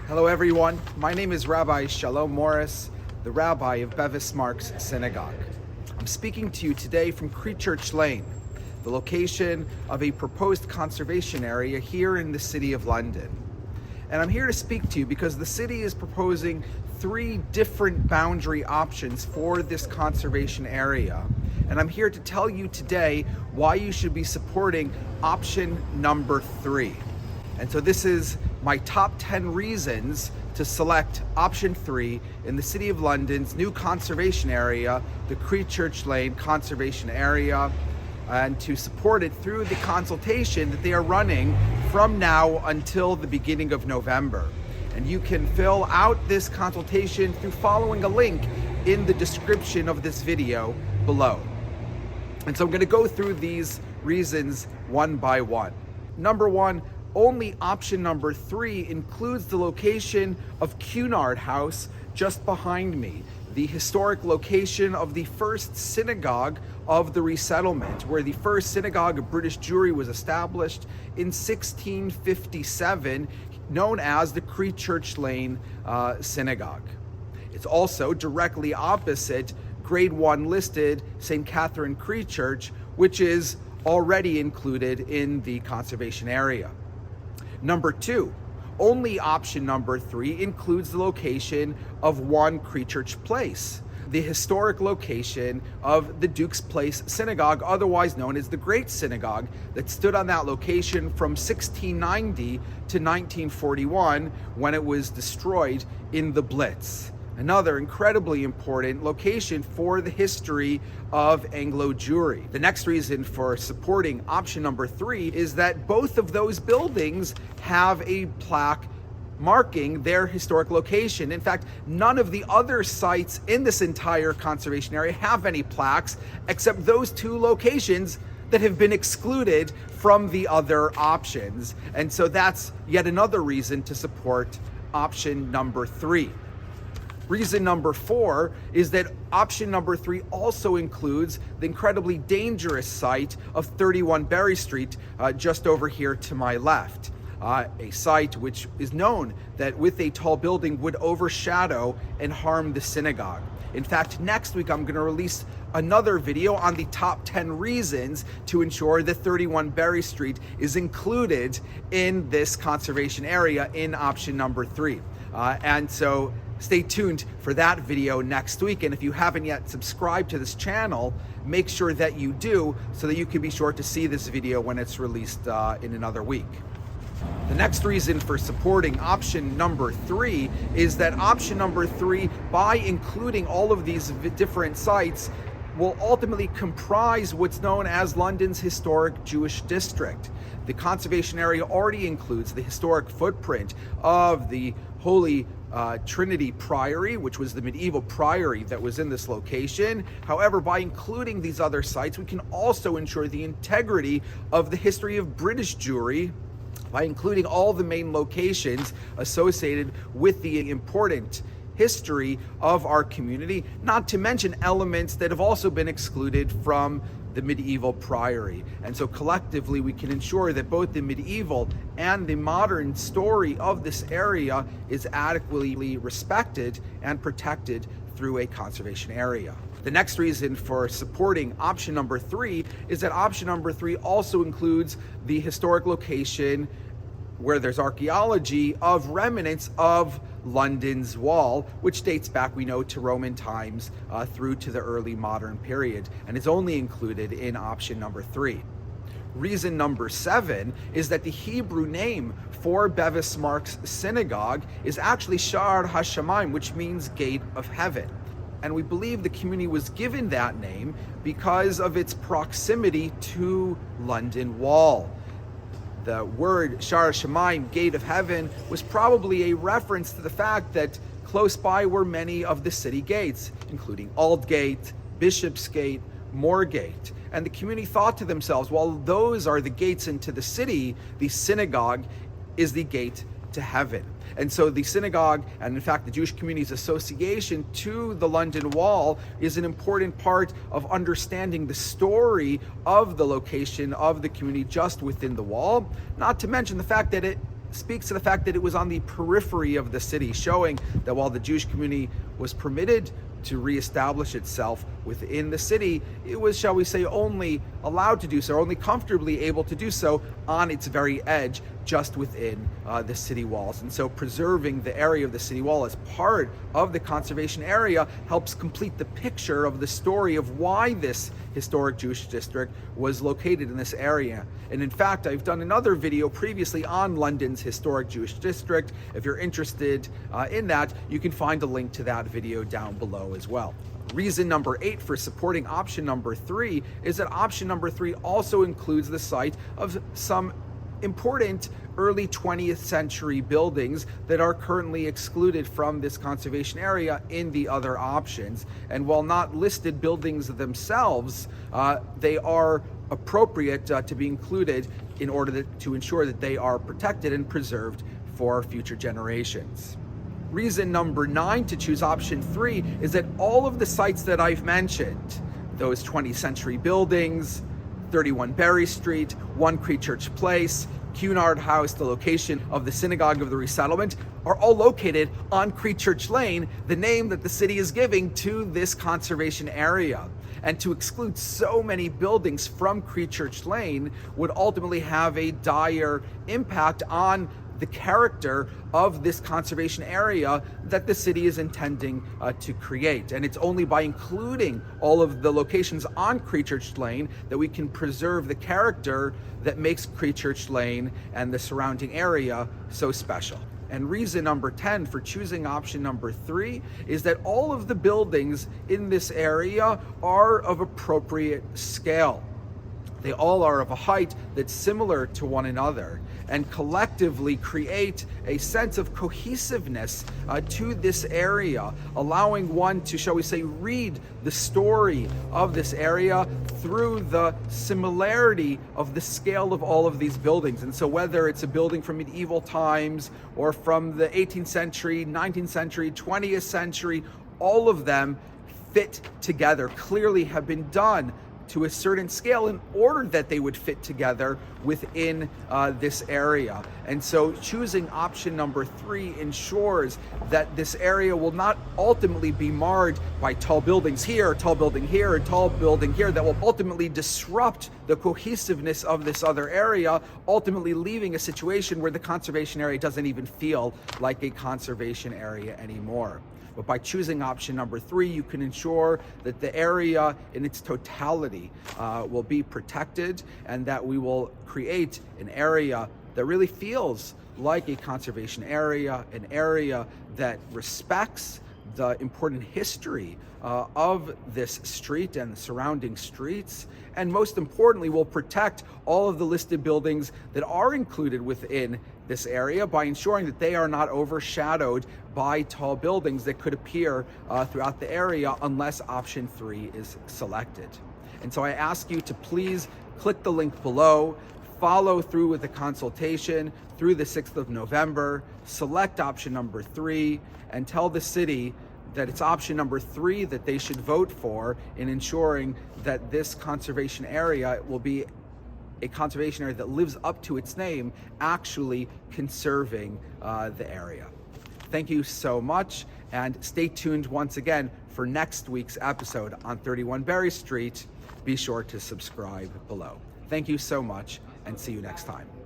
Hello everyone, my name is Rabbi Shalom Morris, the Rabbi of Bevis Marks Synagogue. I'm speaking to you today from Creechurch Lane, the location of a proposed conservation area here in the City of London. And I'm here to speak to you because the city is proposing 3 different boundary options for this conservation area. And I'm here to tell you today why you should be supporting option number 3. And so this is my top 10 reasons to select option 3 in the City of London's new conservation area, the Creechurch Lane Conservation Area, and to support it through the consultation that they are running from now until the beginning of November. And you can fill out this consultation through following a link in the description of this video below. And so I'm going to go through these reasons one by one. Number 1, only option number 3 includes the location of Cunard House just behind me, the historic location of the first synagogue of the resettlement, where the first synagogue of British Jewry was established in 1657, known as the Creechurch Lane Synagogue. It's also directly opposite Grade 1 listed St. Catherine Creechurch, which is already included in the conservation area. Number 2, only option number 3 includes the location of 1 Creechurch Place, the historic location of the Duke's Place Synagogue, otherwise known as the Great Synagogue, that stood on that location from 1690 to 1941 when it was destroyed in the Blitz. Another incredibly important location for the history of Anglo-Jewry. The next reason for supporting option number 3 is that both of those buildings have a plaque marking their historic location. In fact, none of the other sites in this entire conservation area have any plaques except those 2 locations that have been excluded from the other options. And so that's yet another reason to support option number 3. Reason number 4 is that option number 3 also includes the incredibly dangerous site of 31 Berry Street, just over here to my left. A site which is known that with a tall building would overshadow and harm the synagogue. In fact, next week I'm going to release another video on the top 10 reasons to ensure that 31 Berry Street is included in this conservation area in option number 3. And so stay tuned for that video next week. And if you haven't yet subscribed to this channel, make sure that you do so that you can be sure to see this video when it's released in another week. The next reason for supporting option number 3 is that option number 3, by including all of these different sites, will ultimately comprise what's known as London's historic Jewish district. The conservation area already includes the historic footprint of the Holy Trinity Priory, which was the medieval priory that was in this location. However, by including these other sites, we can also ensure the integrity of the history of British Jewry by including all the main locations associated with the important history of our community, not to mention elements that have also been excluded from the medieval priory. And so collectively we can ensure that both the medieval and the modern story of this area is adequately respected and protected through a conservation area. The next reason for supporting option number 3 is that option number 3 also includes the historic location where there's archaeology of remnants of London's wall, which dates back, we know, to Roman times through to the early modern period, and is only included in option number 3. Reason number 7 is that the Hebrew name for Bevis Marks Synagogue is actually Sha'ar HaShamayim, which means Gate of Heaven. And we believe the community was given that name because of its proximity to London Wall. The word Sha'ar HaShamayim, Gate of Heaven, was probably a reference to the fact that close by were many of the city gates, including Aldgate, Bishopsgate, Moorgate. And the community thought to themselves, while those are the gates into the city, the synagogue is the gate to heaven. And so the synagogue, and in fact the Jewish community's association to the London Wall, is an important part of understanding the story of the location of the community just within the wall, not to mention the fact that it speaks to the fact that it was on the periphery of the city, showing that while the Jewish community was permitted to reestablish itself within the city, it was, shall we say, only allowed to do so, only comfortably able to do so on its very edge, just within the city walls. And so preserving the area of the city wall as part of the conservation area helps complete the picture of the story of why this historic Jewish district was located in this area. And in fact, I've done another video previously on London's historic Jewish district. If you're interested in that, you can find a link to that video down below as well. Reason number 8 for supporting option number 3 is that option number 3 also includes the site of some important early 20th century buildings that are currently excluded from this conservation area in the other options. And while not listed buildings themselves, they are appropriate to be included in order to ensure that they are protected and preserved for future generations. Reason number 9 to choose option 3 is that all of the sites that I've mentioned, those 20th century buildings, 31 Berry Street, 1 Creechurch Place, Cunard House, the location of the Synagogue of the Resettlement, are all located on Creechurch Lane, the name that the city is giving to this conservation area. And to exclude so many buildings from Creechurch Lane would ultimately have a dire impact on the character of this conservation area that the city is intending to create. And it's only by including all of the locations on Creechurch Lane that we can preserve the character that makes Creechurch Lane and the surrounding area so special. And reason number 10 for choosing option number 3 is that all of the buildings in this area are of appropriate scale. They all are of a height that's similar to one another and collectively create a sense of cohesiveness to this area, allowing one to, shall we say, read the story of this area through the similarity of the scale of all of these buildings. And so whether it's a building from medieval times or from the 18th century, 19th century, 20th century, all of them fit together, clearly have been done to a certain scale in order that they would fit together within this area. And so choosing option number 3 ensures that this area will not ultimately be marred by tall buildings here, tall building here, and tall building here that will ultimately disrupt the cohesiveness of this other area, ultimately leaving a situation where the conservation area doesn't even feel like a conservation area anymore. But by choosing option number 3, you can ensure that the area in its totality will be protected and that we will create an area that really feels like a conservation area, an area that respects the important history of this street and the surrounding streets, and most importantly will protect all of the listed buildings that are included within this area by ensuring that they are not overshadowed by tall buildings that could appear throughout the area unless option 3 is selected. And so I ask you to please click the link below, follow through with the consultation through the 6th of November, select option number 3, and tell the city that it's option number 3 that they should vote for in ensuring that this conservation area will be a conservation area that lives up to its name, actually conserving the area. Thank you so much, and stay tuned once again for next week's episode on 31 Berry Street. Be sure to subscribe below. Thank you so much, and see you next time.